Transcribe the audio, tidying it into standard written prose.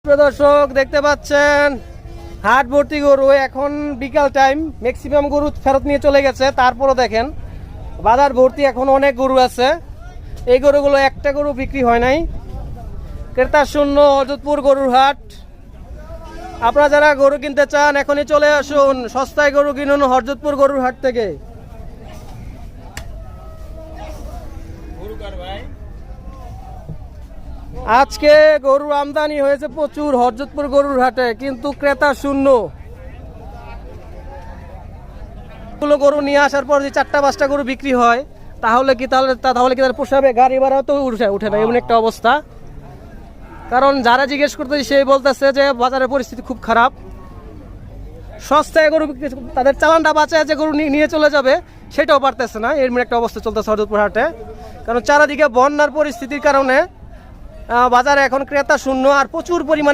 প্রিয় দর্শক দেখতে পাচ্ছেন হাট ভর্তি গরু। এখন বিকাল টাইম, ম্যাক্সিমাম গরু ফেরত নিয়ে চলে গেছে। তারপরও দেখেন বাজার ভর্তি, এখন অনেক গরু আছে। এই গরুগুলো একটা গরু বিক্রি হয় নাই। ক্রেতা শূন্য হযরতপুর গরুর হাট। আপনারা যারা গরু কিনতে চান এখনই চলে আসুন, সস্তায় গরু কিনুন হযরতপুর গরুর হাট থেকে। আজকে গরুর আমদানি হয়েছে প্রচুর হযরতপুর গরুর হাটে, কিন্তু ক্রেতা শূন্য। গরু নিয়ে আসার পর যে 4-5টা গরু বিক্রি হয় তাহলে কি তার পোষাবে? গাড়ি ভাড়া তো উঠে না, এমন একটা অবস্থা। কারণ যারা জিজ্ঞেস করতেছে সেই বলতেছে যে বাজারের পরিস্থিতি খুব খারাপ। সস্তায় গরু বিক্রি, তাদের চালানটা বাঁচায় যে গরু নিয়ে চলে যাবে সেটাও পারতেছে না। এরকম একটা অবস্থা চলতেছে হযরতপুর হাটে। কারণ চারিদিকে বন্যার পরিস্থিতির কারণে বাজারে এখন ক্রেতা শূন্য, আর প্রচুর পরিমাণে